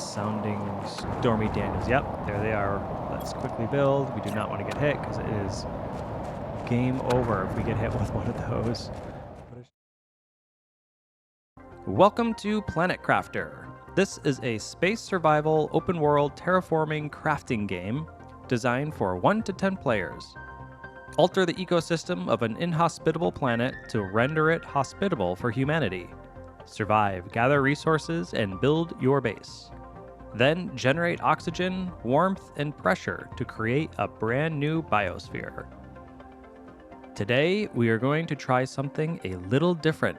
sounding Stormy Daniels. Yep, there they are. Let's quickly build. We do not want to get hit because it is game over if we get hit with one of those. Welcome to Planet Crafter. This is a space survival, open world, terraforming crafting game designed for 1 to 10 players. Alter the ecosystem of an inhospitable planet to render it hospitable for humanity. Survive, gather resources, and build your base. Then generate oxygen, warmth, and pressure to create a brand new biosphere. Today, we are going to try something a little different.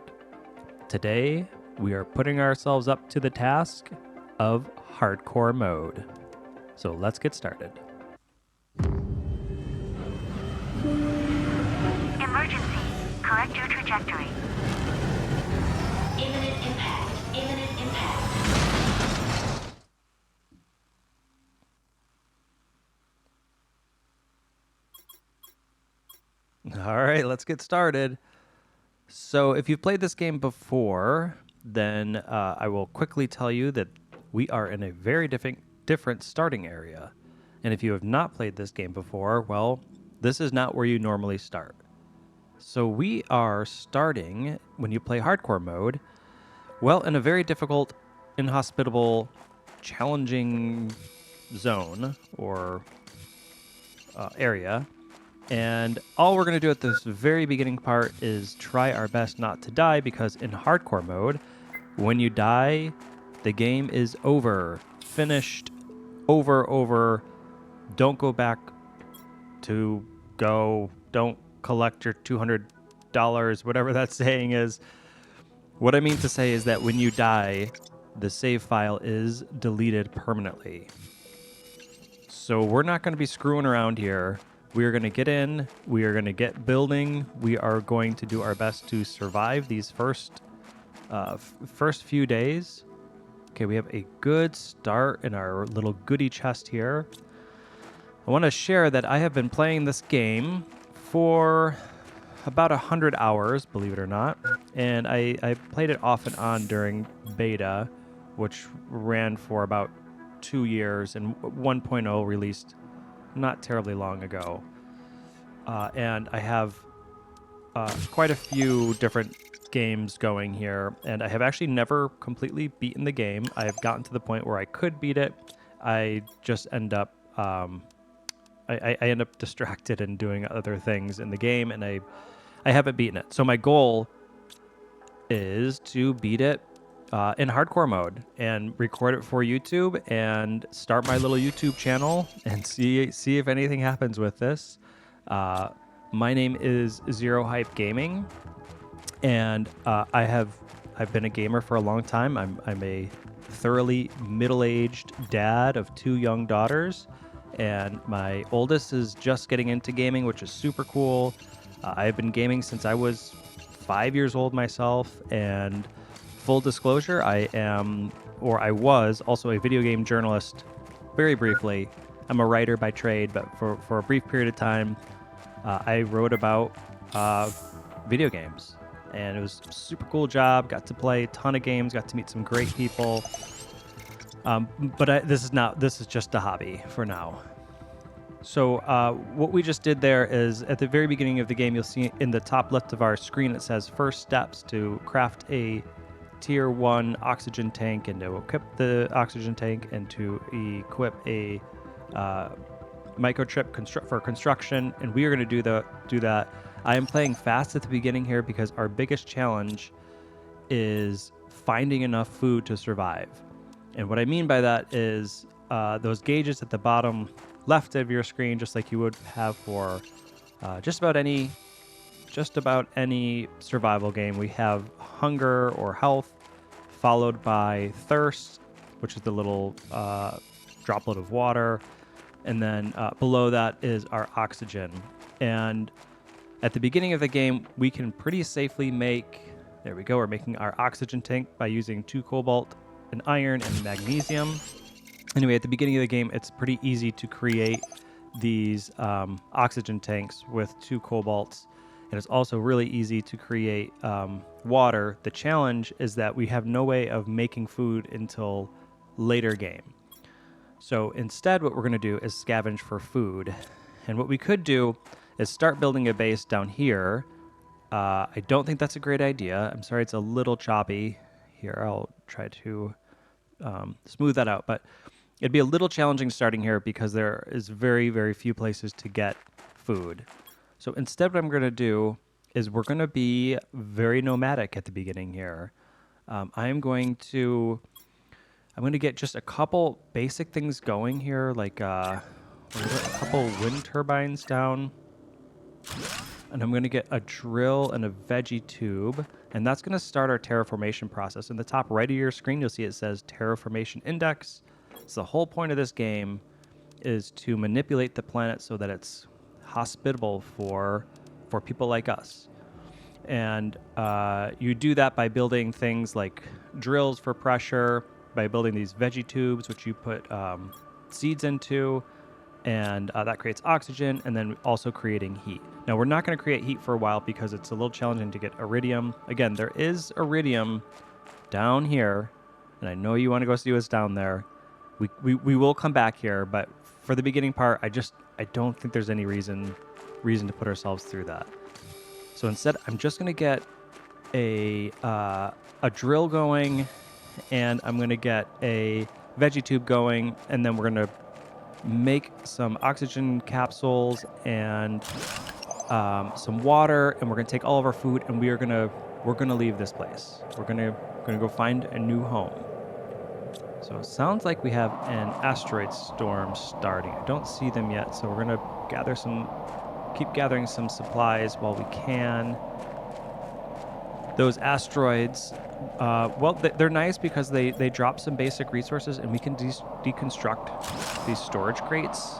Today, we are putting ourselves up to the task of hardcore mode. So let's get started. Emergency. Correct your trajectory. Imminent impact. Imminent impact. All right, let's get started. So if you've played this game before, then I will quickly tell you that we are in a very different starting area. And if you have not played this game before, well, this is not where you normally start. So we are starting, when you play hardcore mode, well, in a very difficult, inhospitable, challenging zone or area. And all we're going to do at this very beginning part is try our best not to die, because in hardcore mode, when you die, the game is over. Finished. Over. Don't go back to go. Don't collect your $200, whatever that saying is. What I mean to say is that when you die, the save file is deleted permanently. So we're not going to be screwing around here. We are going to get in. We are going to get building. We are going to do our best to survive these first few days. Okay, we have a good start in our little goodie chest here. I want to share that I have been playing this game for about 100 hours, believe it or not. And I played it off and on during beta, which ran for about 2 years, and 1.0 released not terribly long ago. And I have quite a few different games going here, and I have actually never completely beaten the game. I have gotten to the point where I could beat it. I just end up I end up distracted and doing other things in the game, and I haven't beaten it. So my goal is to beat it in hardcore mode and record it for YouTube and start my little YouTube channel and see if anything happens with this. My name is Zero Hype Gaming, and I've been a gamer for a long time. I'm a thoroughly middle-aged dad of 2 young daughters, and my oldest is just getting into gaming, which is super cool. I've been gaming since I was 5 years old myself, and full disclosure, I was also a video game journalist very briefly. I'm a writer by trade, but for a brief period of time, I wrote about video games, and it was a super cool job. Got to play a ton of games, got to meet some great people. But this is just a hobby for now. So what we just did there is, at the very beginning of the game, you'll see in the top left of our screen, it says first steps to craft a tier 1 oxygen tank, and to equip the oxygen tank, and to equip a microchip for construction. And we are going to do that. I am playing fast at the beginning here because our biggest challenge is finding enough food to survive. And what I mean by that is those gauges at the bottom left of your screen, just like you would have for just about any survival game. We have hunger or health, followed by thirst, which is the little droplet of water, and then below that is our oxygen. And at the beginning of the game, we can pretty safely make, there we go, we're making our oxygen tank by using 2 cobalt, an iron, and magnesium. Anyway, at the beginning of the game, it's pretty easy to create these oxygen tanks with 2 cobalts. And it's also really easy to create water. The challenge is that we have no way of making food until later game. So instead, what we're going to do is scavenge for food. And what we could do is start building a base down here. I don't think that's a great idea. I'm sorry, it's a little choppy. Here, I'll try to smooth that out. But it'd be a little challenging starting here because there is very, very few places to get food. So instead, what I'm going to do is we're going to be very nomadic at the beginning here. I'm going to get just a couple basic things going here, like a couple wind turbines down. And I'm going to get a drill and a veggie tube. And that's going to start our terraformation process. In the top right of your screen, you'll see it says Terraformation Index. So the whole point of this game is to manipulate the planet so that it's hospitable for people like us. And you do that by building things like drills for pressure, by building these veggie tubes, which you put seeds into, and that creates oxygen, and then also creating heat. Now, we're not going to create heat for a while because it's a little challenging to get iridium. Again, there is iridium down here, and I know you want to go see what's down there. We will come back here, but for the beginning part, I don't think there's any reason to put ourselves through that. So instead, I'm just going to get a drill going, and I'm going to get a veggie tube going, and then we're going to make some oxygen capsules and some water, and we're going to take all of our food, and we're going to leave this place. We're going to go find a new home. So it sounds like we have an asteroid storm starting. I don't see them yet, so we're going to keep gathering some supplies while we can. Those asteroids, they're nice because they drop some basic resources, and we can deconstruct these storage crates,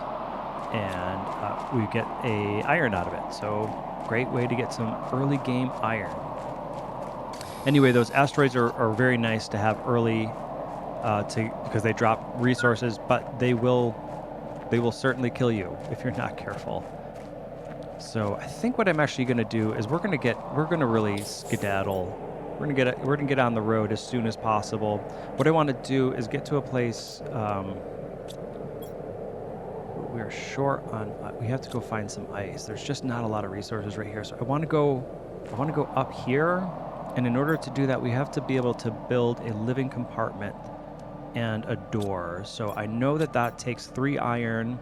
and we get a iron out of it. So great way to get some early game iron. Anyway, those asteroids are very nice to have early because they drop resources, but they will certainly kill you if you're not careful. So I think what I'm actually going to do is we're going to really skedaddle. We're going to get on the road as soon as possible. What I want to do is get to a place. We're short on. We have to go find some ice. There's just not a lot of resources right here. So I want to go up here, and in order to do that, we have to be able to build a living compartment and a door. So I know that takes 3 iron,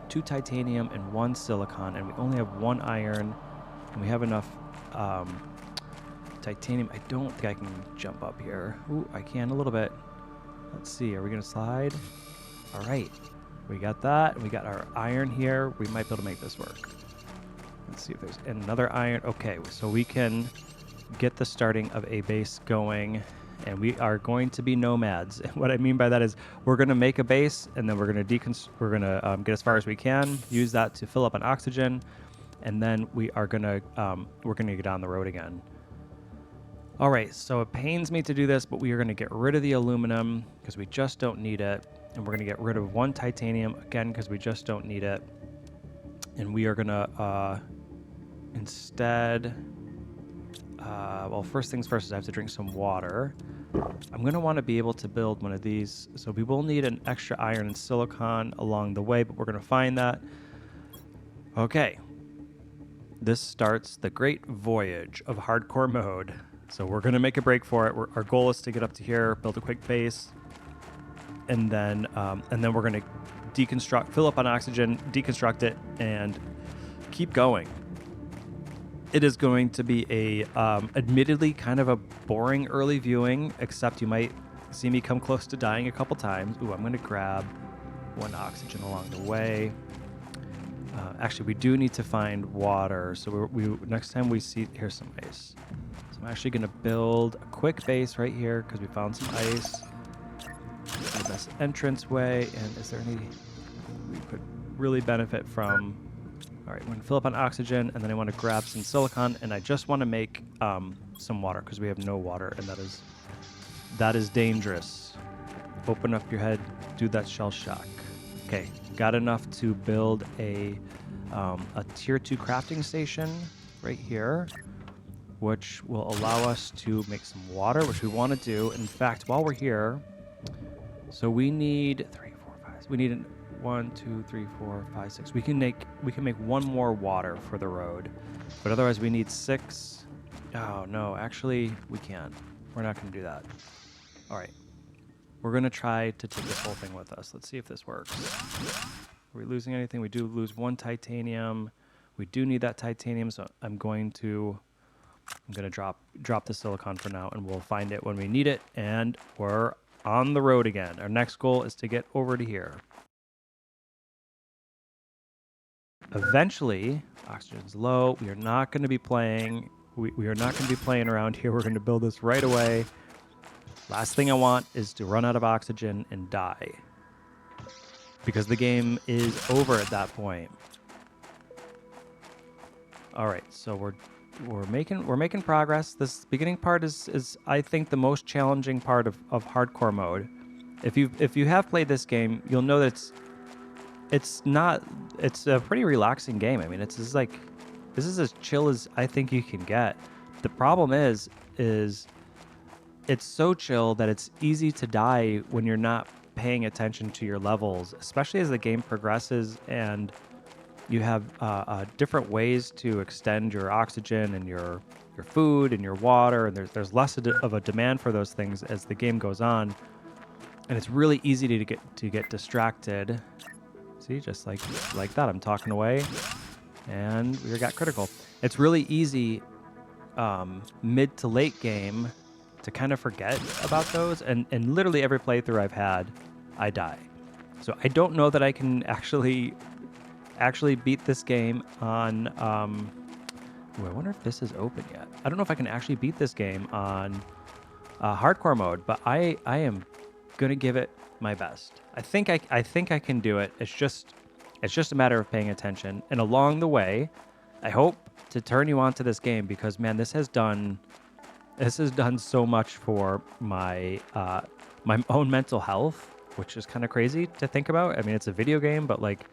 2 titanium, and 1 silicon, and we only have 1 iron, and we have enough titanium. I don't think I can jump up here. Ooh, I can a little bit. Let's see, are we gonna slide? All right, we got that. We got our iron here. We might be able to make this work. Let's see if there's another iron. Okay, so we can get the starting of a base going, and we are going to be nomads. What I mean by that is we're going to make a base, and then we're going to get as far as we can, use that to fill up on oxygen, and then we're going to get on the road again. All right, so it pains me to do this, but we are going to get rid of the aluminum because we just don't need it, and we're going to get rid of 1 titanium again because we just don't need it, and we are going to instead. Well, first things first is I have to drink some water. I'm going to want to be able to build one of these. So we will need an extra iron and silicon along the way, but we're going to find that. Okay. This starts the great voyage of hardcore mode. So we're going to make a break for it. Our goal is to get up to here, build a quick base, and then we're going to fill up on oxygen, deconstruct it, and keep going. It is going to be a, admittedly, kind of a boring early viewing, except you might see me come close to dying a couple times. Ooh, I'm going to grab 1 oxygen along the way. Actually, we do need to find water, so next time we see, here's some ice. So I'm actually going to build a quick base right here because we found some ice. The best entrance way, and is there any we could really benefit from? All right, we're going to fill up on oxygen, and then I want to grab some silicon, and I just want to make some water because we have no water, and that is dangerous. Open up your head, do that shell shock. Okay, got enough to build a tier 2 crafting station right here, which will allow us to make some water, which we want to do. In fact, while we're here, So we need 3, 4, 5. We need 1, 2, 3, 4, 5, 6. We can make one more water for the road, but otherwise we need 6. Oh no, actually we can't. We're not going to do that. All right, we're going to try to take this whole thing with us. Let's see if this works. Are we losing anything? We do lose 1 titanium. We do need that titanium, so I'm going to drop the silicon for now, and we'll find it when we need it. And we're on the road again. Our next goal is to get over to here. Eventually, oxygen's low. We are not going to be playing. We are not going to be playing around here. We're going to build this right away. Last thing I want is to run out of oxygen and die, because the game is over at that point. All right, so we're making progress. This beginning part is I think the most challenging part of hardcore mode. If you have played this game, you'll know that it's a pretty relaxing game. I mean, this is as chill as I think you can get. The problem is it's so chill that it's easy to die when you're not paying attention to your levels, especially as the game progresses and you have different ways to extend your oxygen and your food and your water, and there's less of a demand for those things as the game goes on, and it's really easy to get distracted. See, just like that, I'm talking away, and we got critical. It's really easy mid to late game to kind of forget about those, and literally every playthrough I've had, I die. So I don't know that I can actually beat this game on I wonder if this is open yet. I don't know if I can actually beat this game on hardcore mode, but I am gonna give it my best. I think I can do it. It's just a matter of paying attention, and along the way I hope to turn you on to this game, because man, this has done so much for my my own mental health, which is kind of crazy to think about. I mean, it's a video game, but like,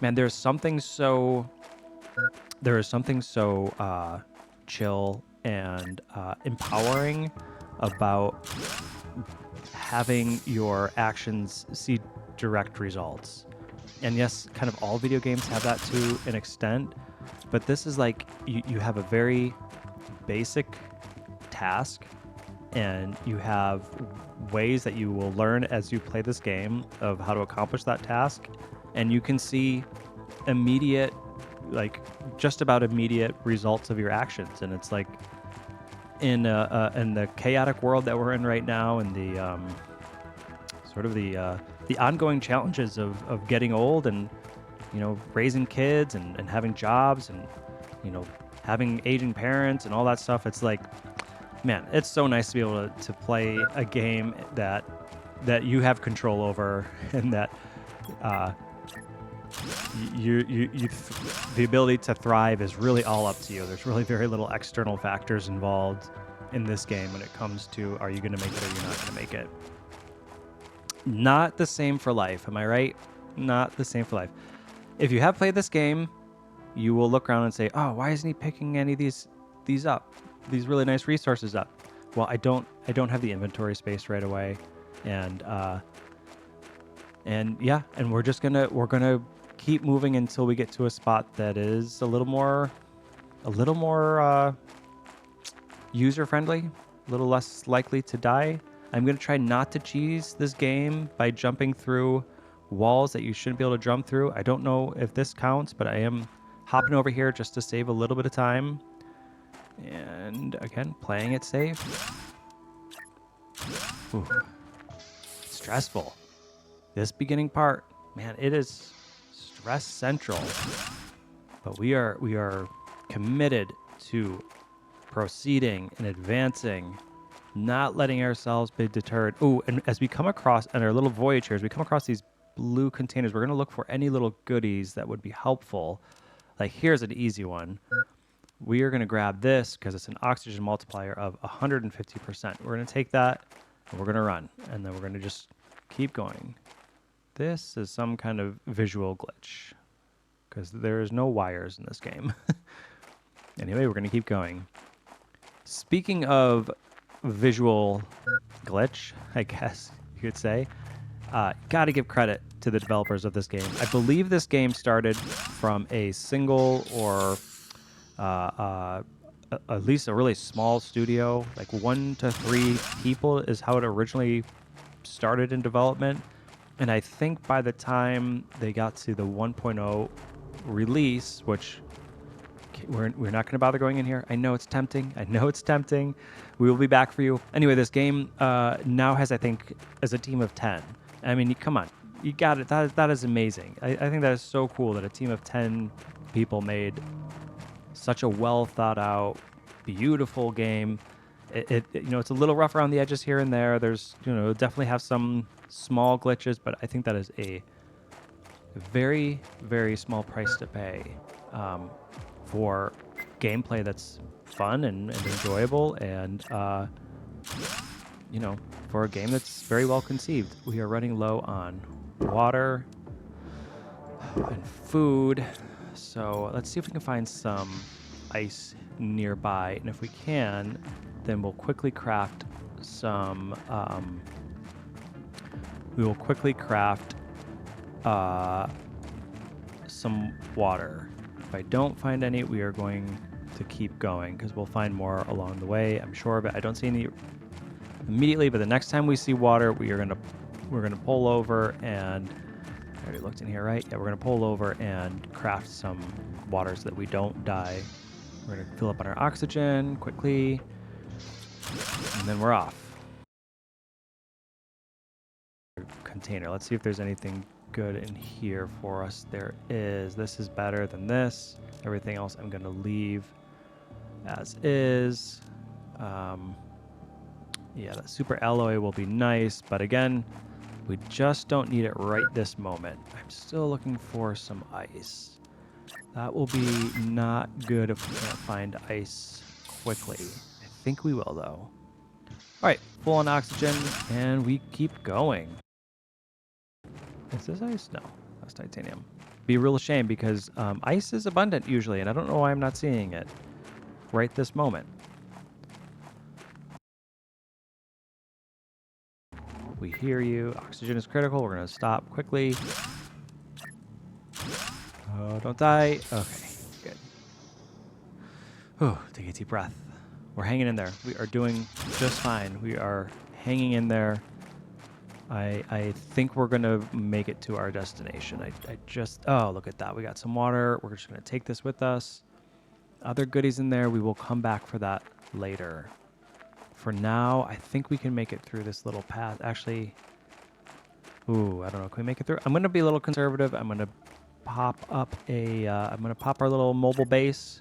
man, there is something so chill and empowering about having your actions see direct results. And yes, kind of all video games have that to an extent, but this is like you have a very basic task, and you have ways that you will learn as you play this game of how to accomplish that task, and you can see immediate, like just about immediate results of your actions. And it's like in the chaotic world that we're in right now, and the sort of the ongoing challenges of getting old, and raising kids and having jobs, and having aging parents and all that stuff. It's like, man, it's so nice to be able to play a game that you have control over, and that the ability to thrive is really all up to you. There's really very little external factors involved in this game when it comes to, are you going to make it or you're not going to make it. Not the same for life, am I right? Not the same for life. If you have played this game, you will look around and say, oh, why isn't he picking any of these up? These really nice resources up. Well, I don't have the inventory space right away. And yeah, and we're gonna keep moving until we get to a spot that is a little more user friendly, a little less likely to die. I'm gonna try not to cheese this game by jumping through walls that you shouldn't be able to jump through. I don't know if this counts, but I am hopping over here just to save a little bit of time. And again, playing it safe. Ooh. Stressful. This beginning part, man, it is stress central. But we are committed to proceeding and advancing, not letting ourselves be deterred. Ooh, and as we come across, on our little voyage here, as we come across these blue containers, we're going to look for any little goodies that would be helpful. Like, here's an easy one. We are going to grab this because it's an oxygen multiplier of 150%. We're going to take that and we're going to run, and then we're going to just keep going. This is some kind of visual glitch because there is no wires in this game. Anyway, we're going to keep going. Speaking of visual glitch, I guess you could say, Gotta give credit to the developers of this game. I believe this game started from a single or at least a really small studio. Like 1 to 3 people is how it originally started in development. And I think by the time they got to the 1.0 release, which we're not going to bother going in here. I know it's tempting. I know it's tempting. We will be back for you. Anyway, this game now has, I think, as a team of 10. I mean, come on. You got it. That is amazing. I think that is so cool that a team of 10 people made such a well thought out, beautiful game. It's a little rough around the edges here and there. There's, definitely have some small glitches, but I think that is a very, very small price to pay for gameplay that's fun and enjoyable, and for a game that's very well conceived. We are running low on water and food, so let's see if we can find some ice nearby, and if we can, then we'll quickly craft some some water. If I don't find any, we are going to keep going because we'll find more along the way. I'm sure of it. I don't see any immediately, but the next time we see water, we're gonna pull over and I already looked in here, right? Yeah, we're gonna pull over and craft some water so that we don't die. We're gonna fill up on our oxygen quickly, and then we're off. Container. Let's see if there's anything good in here for us. There is. This is better than this. Everything else I'm going to leave as is. Yeah, that super alloy will be nice, but again, we just don't need it right this moment. I'm still looking for some ice. That will be not good if we can't find ice quickly. I think we will, though. All right, full on oxygen, and we keep going. Is this ice? No, that's titanium. Be a real shame because ice is abundant usually, and I don't know why I'm not seeing it right this moment. We hear you. Oxygen is critical. We're going to stop quickly. Oh, don't die. Okay, good. Oh, take a deep breath. We're hanging in there. We are doing just fine. We are hanging in there. I think we're going to make it to our destination. Oh, look at that. We got some water. We're just going to take this with us. Other goodies in there. We will come back for that later. For now, I think we can make it through this little path. Actually, ooh, I don't know. Can we make it through? I'm going to be a little conservative. I'm going to pop up I'm going to pop our little mobile base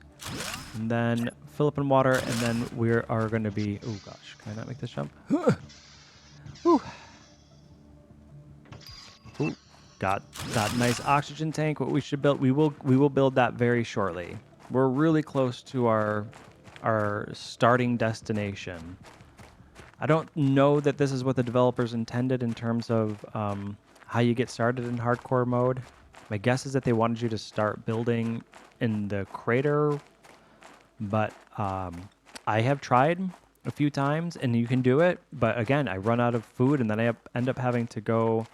and then fill up in water, and then we are going to be, oh gosh, can I not make this jump? Ooh. Ooh, got that nice oxygen tank. What we should build, we will build that very shortly. We're really close to our starting destination. I don't know that this is what the developers intended in terms of how you get started in hardcore mode. My guess is that they wanted you to start building in the crater, but I have tried a few times and you can do it, but again, I run out of food and then I end up having to go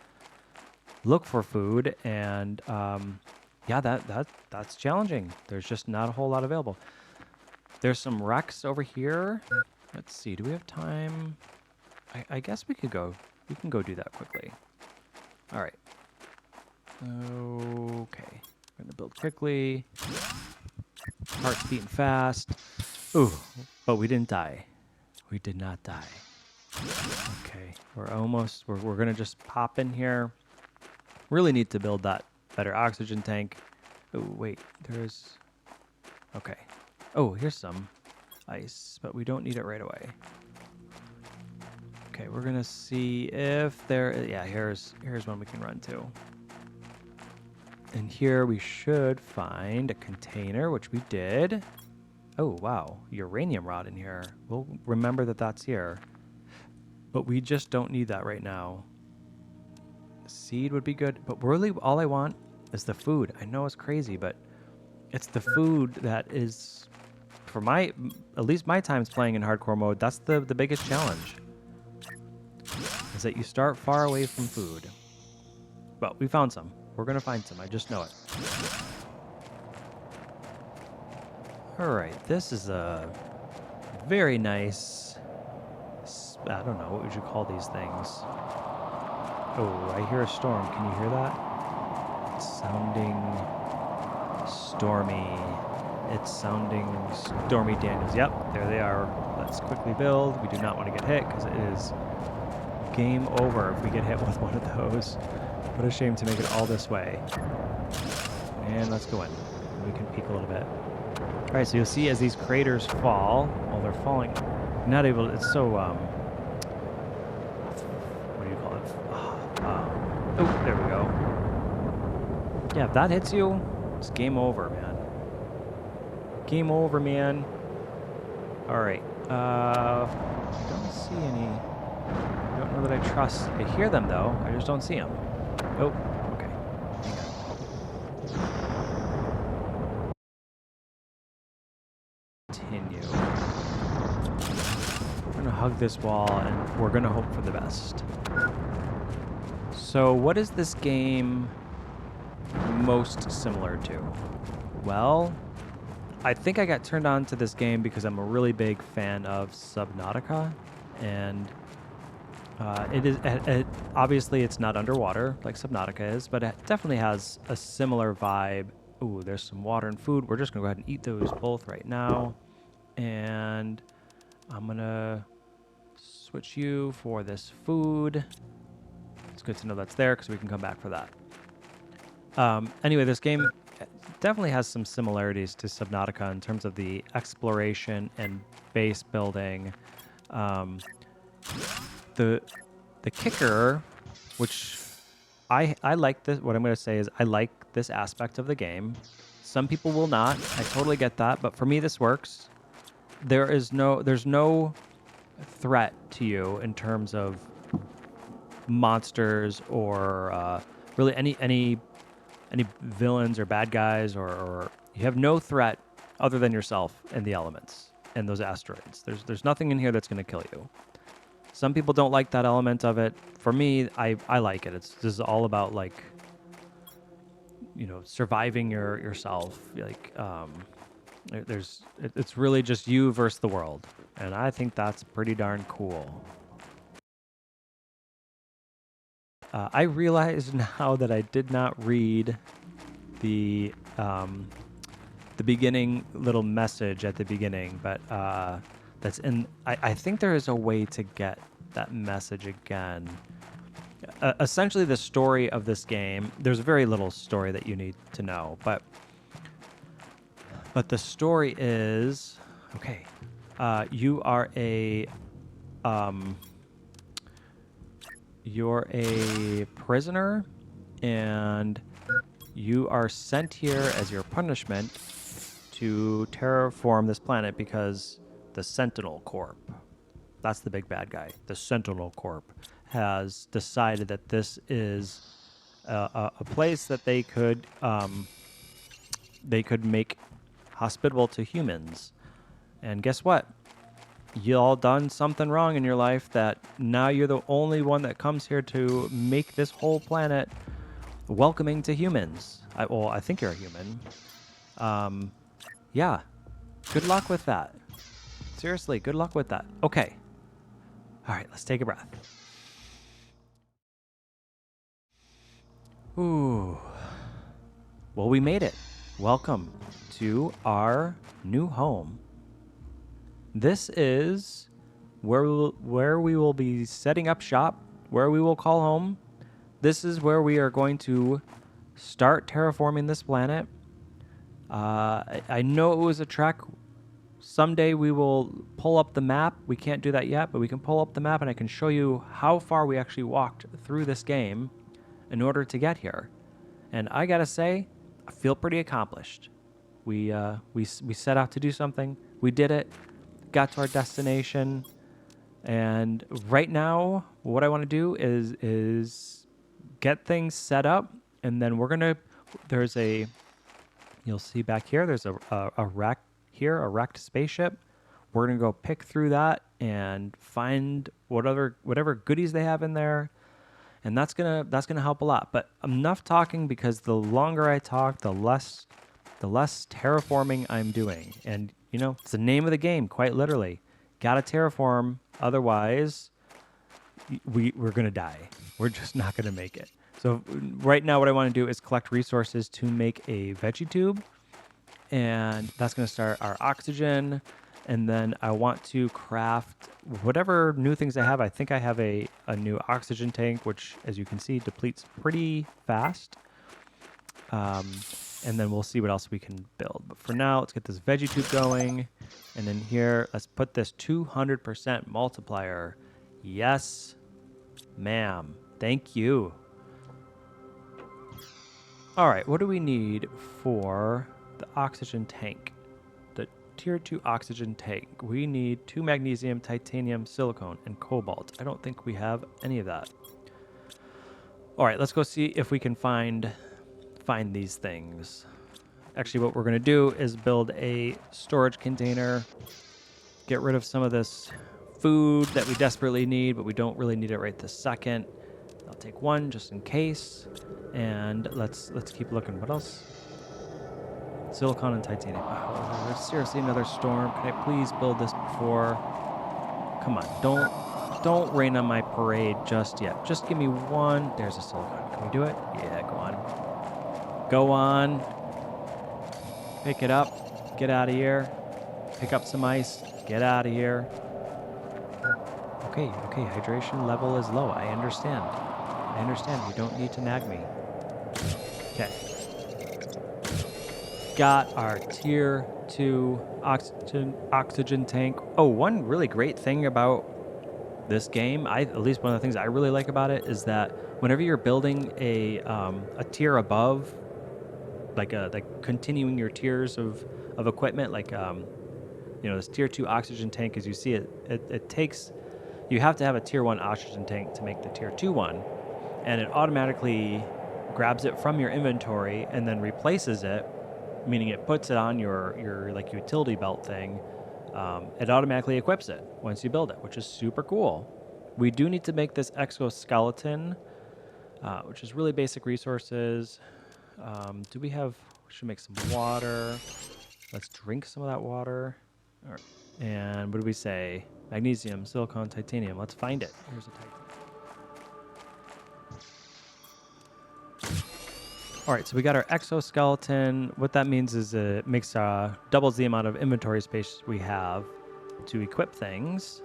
look for food, and yeah, that's challenging. There's just not a whole lot available. There's some wrecks over here. Let's see. Do we have time? I guess we can go do that quickly. All right. Okay. We're gonna build quickly. Heart's beating fast. Ooh, but we didn't die. We did not die. Okay. We're gonna just pop in here. Really need to build that better oxygen tank. Oh, wait, okay. Oh, here's some ice, but we don't need it right away. Okay, we're gonna see if here's one we can run to. And here we should find a container, which we did. Oh, wow, uranium rod in here. We'll remember that that's here. But we just don't need that right now. Seed would be good, but really all I want is the food. I know it's crazy, but it's the food that is, for at least my times playing in hardcore mode, that's the biggest challenge, is that you start far away from food. Well, we found some. We're going to find some. I just know it. All right. This is a very nice... I don't know. What would you call these things? Oh, I hear a storm. Can you hear that? It's sounding stormy. It's sounding Stormy Daniels. Yep, there they are. Let's quickly build. We do not want to get hit because it is game over if we get hit with one of those. What a shame to make it all this way. And let's go in. We can peek a little bit. All right, so you'll see as these craters fall, while they're falling, you're not able to, it's so, what do you call it? Oh, there we go. Yeah, if that hits you, it's game over, man. Game over, man. All right. I don't see any. I don't know that I trust. I hear them, though. I just don't see them. Oh, okay. Hang on. Continue. We're going to hug this wall, and we're going to hope for the best. So what is this game most similar to? Well, I think I got turned on to this game because I'm a really big fan of Subnautica, and obviously it's not underwater like Subnautica is, but it definitely has a similar vibe. Ooh, there's some water and food. We're just gonna go ahead and eat those both right now, and I'm gonna switch you for this food. It's good to know that's there because we can come back for that. Anyway, this game definitely has some similarities to Subnautica in terms of the exploration and base building. The kicker, which I like this. What I'm going to say is I like this aspect of the game. Some people will not. I totally get that, but for me this works. There's no threat to you in terms of monsters or really any villains or bad guys, or you have no threat other than yourself and the elements and those asteroids. There's nothing in here that's going to kill you. Some people don't like that element of it. For me, I like it. This is all about, like, surviving yourself. Like, it's really just you versus the world, and I think that's pretty darn cool. I realize now that I did not read the beginning little message at the beginning, but that's in. I think there is a way to get that message again. Essentially, the story of this game. There's very little story that you need to know, but the story is okay. You are a You're a prisoner, and you are sent here as your punishment to terraform this planet because the Sentinel Corp, that's the big bad guy, the Sentinel Corp, has decided that this is a place that they could make hospitable to humans. And guess what? You all done something wrong in your life that now you're the only one that comes here to make this whole planet welcoming to humans. I think you're a human. Yeah. Good luck with that. Seriously, good luck with that. Okay. All right, let's take a breath. Ooh. Well, we made it. Welcome to our new home. This is where we will be setting up shop, where we will call home. This is where we are going to start terraforming this planet. I know it was a trek. Someday we will pull up the map. We can't do that yet, but we can pull up the map and I can show you how far we actually walked through this game in order to get here. And I gotta say, I feel pretty accomplished. We set out to do something. We did it. Got to our destination, and right now what I want to do is get things set up, and then you'll see back here there's a wreck here, a wrecked spaceship. We're gonna go pick through that and find whatever goodies they have in there, and that's gonna help a lot. But enough talking, because the longer I talk, the less terraforming I'm doing. And you know, it's the name of the game, quite literally. Gotta terraform, otherwise we're gonna die. We're just not gonna make it. So right now, what I want to do is collect resources to make a veggie tube, and that's gonna start our oxygen. And then I want to craft whatever new things I have. I think I have a new oxygen tank, which, as you can see, depletes pretty fast. And then we'll see what else we can build. But for now, let's get this veggie tube going. And then here, let's put this 200% multiplier. Yes, ma'am. Thank you. All right, what do we need for the oxygen tank? The tier 2 oxygen tank. We need 2 magnesium, titanium, silicone, and cobalt. I don't think we have any of that. All right, let's go see if we can find these things. Actually, what we're going to do is build a storage container, get rid of some of this food that we desperately need, but we don't really need it right this second. I'll take one just in case, and let's keep looking. What else? Silicon and titanium. Oh, there's seriously another storm. Can I please build this before? Come on, don't rain on my parade just yet. Just give me one. There's a silicon. Can we do it? Yeah, go on. Go on. Pick it up. Get out of here. Pick up some ice. Get out of here. Okay. Hydration level is low. I understand. You don't need to nag me. Okay. Got our tier 2 oxygen tank. Oh, one really great thing about this game, at least one of the things I really like about it, is that whenever you're building a tier above, like continuing your tiers of equipment, like this tier 2 oxygen tank, as you see it takes, you have to have a tier 1 oxygen tank to make the tier 2 one, and it automatically grabs it from your inventory and then replaces it, meaning it puts it on your like utility belt thing. It automatically equips it once you build it, which is super cool. We do need to make this exoskeleton, which is really basic resources. We should make some water. Let's drink some of that water. All right. And what do we say? Magnesium, silicon, titanium. Let's find it. Here's a titanium. All right, so we got our exoskeleton. What that means is it makes doubles the amount of inventory space we have to equip things.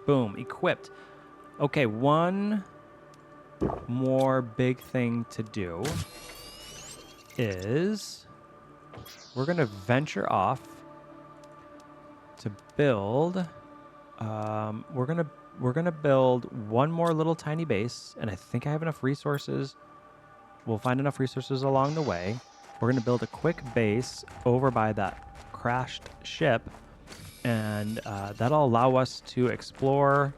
Boom, equipped. Okay, one more big thing to do is we're gonna venture off to build. We're gonna build one more little tiny base, and I think I have enough resources. We'll find enough resources along the way. We're gonna build a quick base over by that crashed ship, and that'll allow us to explore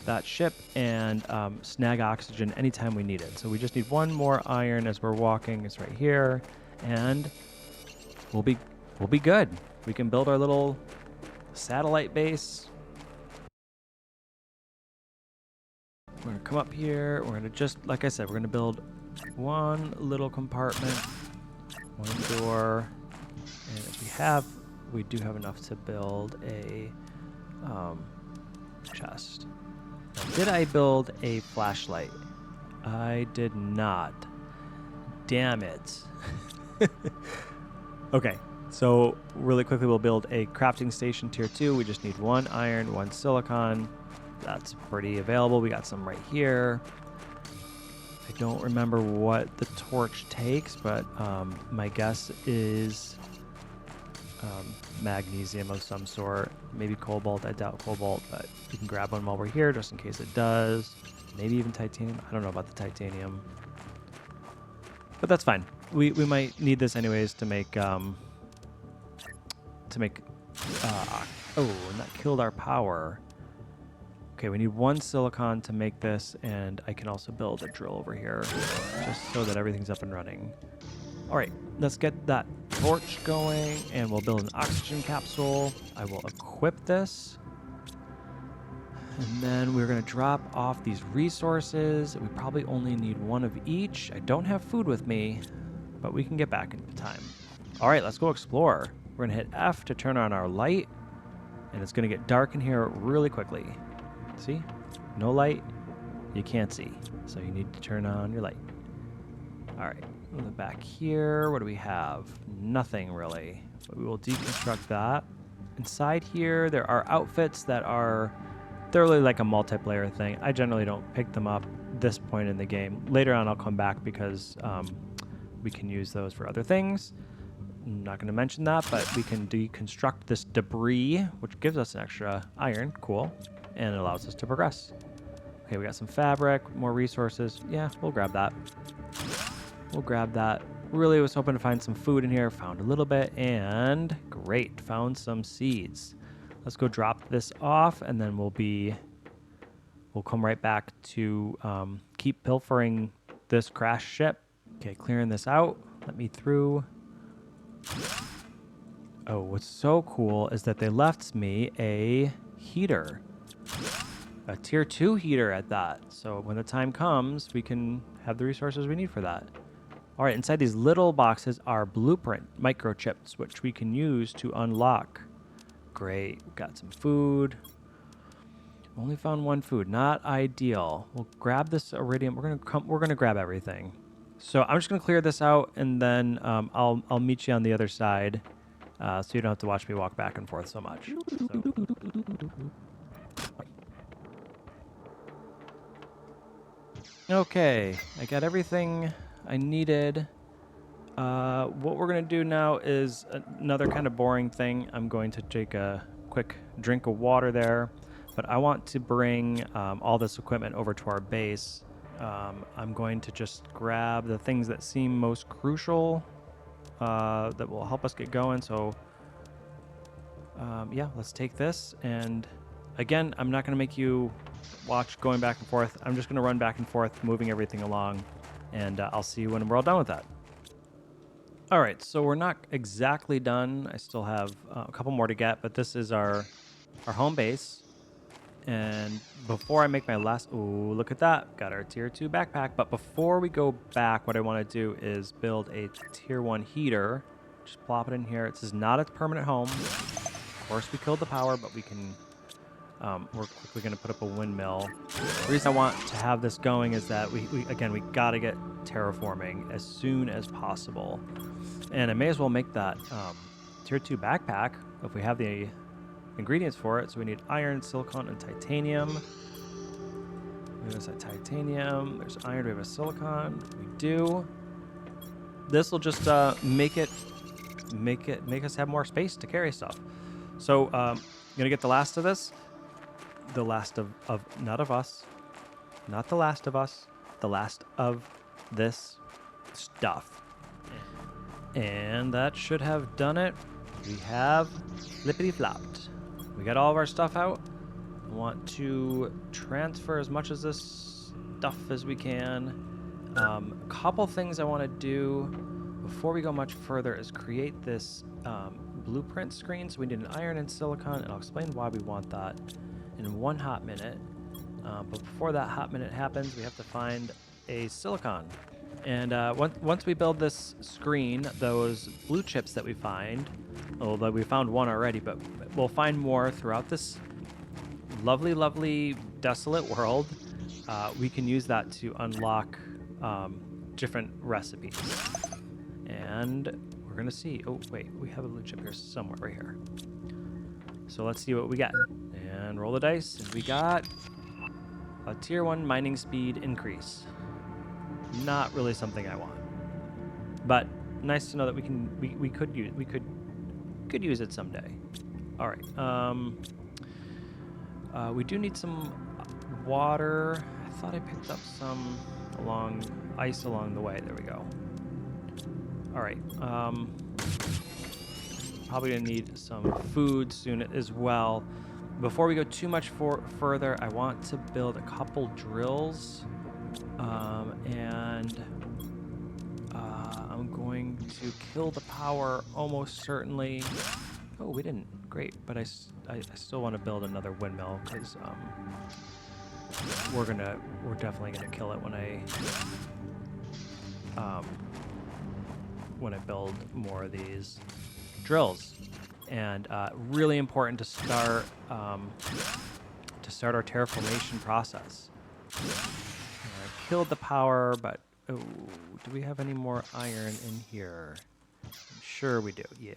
that ship and snag oxygen anytime we need it. So we just need one more iron as we're walking. It's right here, and we'll be good. We can build our little satellite base. We're gonna come up here. We're gonna just, like I said, we're gonna build one little compartment, one door, and if we do have enough to build a chest. Now, did I build a flashlight? I did not. Damn it. Okay, so really quickly we'll build a crafting station tier 2. We just need one iron, one silicon. That's pretty available. We got some right here. I don't remember what the torch takes, but my guess is magnesium of some sort. Maybe cobalt. I doubt cobalt, but you can grab one while we're here just in case it does. Maybe even titanium. I don't know about the titanium, but that's fine. We might need this anyways to make oh, and that killed our power. Okay, we need one silicon to make this, and I can also build a drill over here just so that everything's up and running. All right, let's get that torch going, and we'll build an oxygen capsule. I will equip this. And then we're going to drop off these resources. We probably only need one of each. I don't have food with me, but we can get back in time. All right, let's go explore. We're going to hit F to turn on our light, and it's going to get dark in here really quickly. See? No light, you can't see. So you need to turn on your light. All right, back here, what do we have? Nothing really, but we will deconstruct that. Inside here, there are outfits that are thoroughly like a multiplayer thing. I generally don't pick them up this point in the game. Later on, I'll come back because we can use those for other things. I'm not going to mention that, but we can deconstruct this debris, which gives us an extra iron. Cool. And it allows us to progress. Okay, we got some fabric, more resources. Yeah, we'll grab that. We'll grab that. Really was hoping to find some food in here. Found a little bit, and great, found some seeds. Let's go drop this off, and then we'll come right back to keep pilfering this crashed ship. Okay, clearing this out. Let me through. Oh, what's so cool is that they left me a heater. A tier 2 heater at that. So when the time comes, we can have the resources we need for that. All right, inside these little boxes are blueprint microchips, which we can use to unlock. Great, we've got some food. Only found one food, not ideal. We'll grab this iridium. We're gonna grab everything. So I'm just gonna clear this out, and then I'll meet you on the other side, so you don't have to watch me walk back and forth so much. Okay, I got everything I needed. What we're going to do now is another kind of boring thing. I'm going to take a quick drink of water there, but I want to bring all this equipment over to our base. I'm going to just grab the things that seem most crucial that will help us get going. So, yeah, let's take this. And again, I'm not going to make you watch going back and forth. I'm just going to run back and forth, moving everything along, and I'll see you when we're all done with that. All right, so we're not exactly done. I still have a couple more to get, but this is our home base. And before I make my last... Ooh, look at that. Got our tier 2 backpack. But before we go back, what I want to do is build a tier 1 heater. Just plop it in here. This is not a permanent home. Of course, we killed the power, but we can... we're quickly going to put up a windmill. The reason I want to have this going is that we got to get terraforming as soon as possible. And I may as well make that tier 2 backpack if we have the ingredients for it. So we need iron, silicon, and titanium. There's a titanium. There's iron. We have a silicon. We do. This will just make us have more space to carry stuff. So I'm gonna get the last of this. The last of not of us, not the last of us, the last of this stuff. And that should have done it. We have flippity-flopped. We got all of our stuff out. I want to transfer as much of this stuff as we can. A couple things I want to do before we go much further is create this blueprint screen. So we need an iron and silicon, and I'll explain why we want that in one hot minute. But before that hot minute happens, we have to find a silicon. And once we build this screen, those blue chips that we find, although we found one already, but we'll find more throughout this lovely, lovely desolate world. We can use that to unlock different recipes. And we're going to see. Oh, wait, we have a blue chip here somewhere, right here. So let's see what we got. And roll the dice, and we got a tier 1 mining speed increase. Not really something I want, but nice to know that we could use it someday. All right. We do need some water. I thought I picked up some ice along the way. There we go. All right. Probably gonna need some food soon as well. Before we go too much further, I want to build a couple drills. And I'm going to kill the power almost certainly. Oh, we didn't. Great, but I still want to build another windmill because we're definitely gonna kill it um, when I build more of these drills. And really important to start our terraformation process. I killed the power, but oh, do we have any more iron in here? I'm sure we do. Yeah.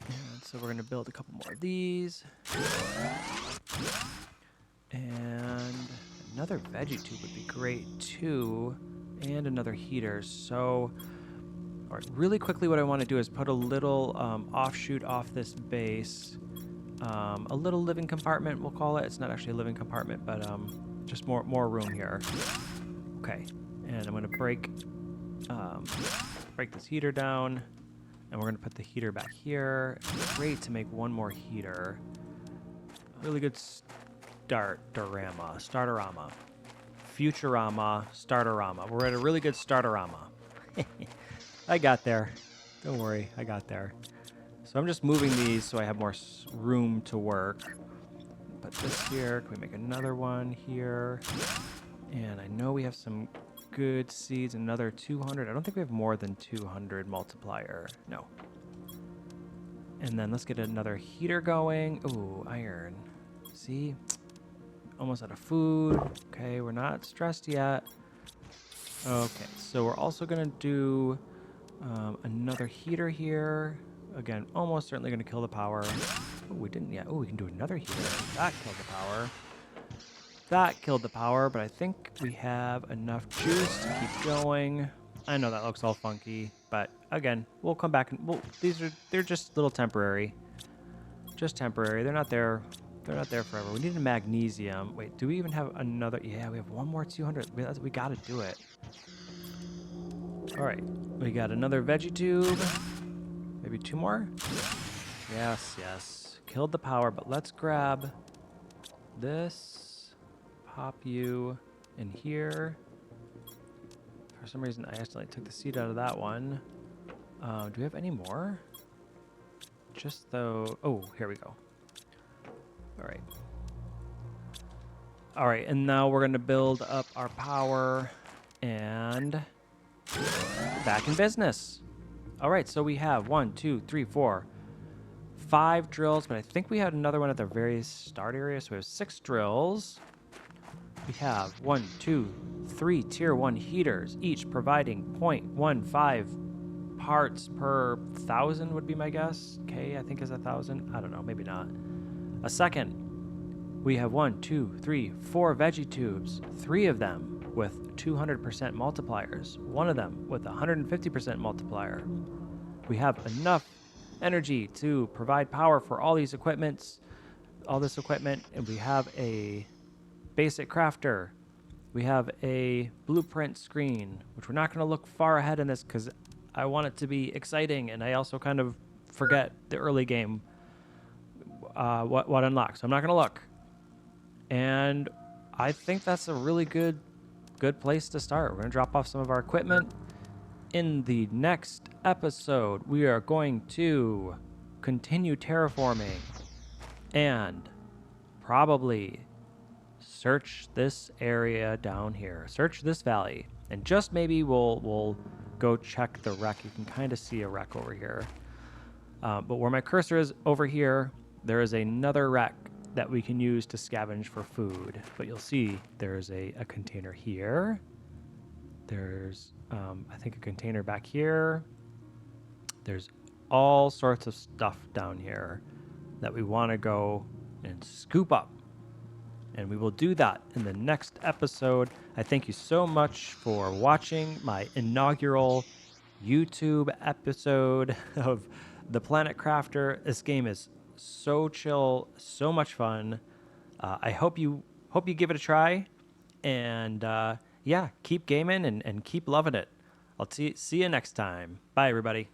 And so we're gonna build a couple more of these. And another veggie tube would be great too. And another heater. So, all right, really quickly what I want to do is put a little offshoot off this base. A little living compartment, we'll call it. It's not actually a living compartment, but just more room here. Okay, and I'm gonna break this heater down, and we're gonna put the heater back here. Great to make one more heater. Really good starterama, Futurama, starterama. We're at a really good starterama. I got there. Don't worry, I got there. So I'm just moving these so I have more room to work. Put this here. Can we make another one here? And I know we have some good seeds. Another 200. I don't think we have more than 200 multiplier. No. And then let's get another heater going. Ooh, iron. See? Almost out of food. Okay, we're not stressed yet. Okay, so we're also going to do another heater here. Again, almost certainly going to kill the power. Oh, we didn't yet. Oh, we can do another heater. That killed the power. That killed the power, but I think we have enough juice to keep going. I know that looks all funky, but again, we'll come back and they're just little temporary. Just temporary. They're not there forever. We need a magnesium. Wait, do we even have another? Yeah, we have one more 200. We got to do it. All right, we got another veggie tube. Maybe two more? Yes. Killed the power, but let's grab this. Pop you in here. For some reason, I accidentally took the seed out of that one. Do we have any more? Just though... Oh, here we go. All right, and now we're going to build up our power and back in business. All right, so we have 1, 2, 3, 4, 5 drills, but I think we had another one at the very start area, so we have 6 drills. We have 1, 2, 3 tier 1 heaters, each providing 0.15 parts per 1,000 would be my guess. K, I think, is 1,000. I don't know, maybe not. A second, we have 1, 2, 3, 4 veggie tubes, 3 of them with 200% multipliers, one of them with 150% multiplier. We have enough energy to provide power for all this equipment, and we have a basic crafter. We have a blueprint screen, which we're not going to look far ahead in this because I want it to be exciting, and I also kind of forget the early game what unlocks. So I'm not going to look. And I think that's a really good place to start. We're going to drop off some of our equipment. In the next episode, we are going to continue terraforming and probably search this area down here. Search this valley. And just maybe we'll go check the wreck. You can kind of see a wreck over here. But where my cursor is over here, there is another wreck that we can use to scavenge for food. But you'll see there's a container here. There's, I think, a container back here. There's all sorts of stuff down here that we want to go and scoop up. And we will do that in the next episode. I thank you so much for watching my inaugural YouTube episode of The Planet Crafter. This game is so chill, so much fun. I hope you give it a try, and yeah, keep gaming and keep loving it. I'll see you next time. Bye, everybody.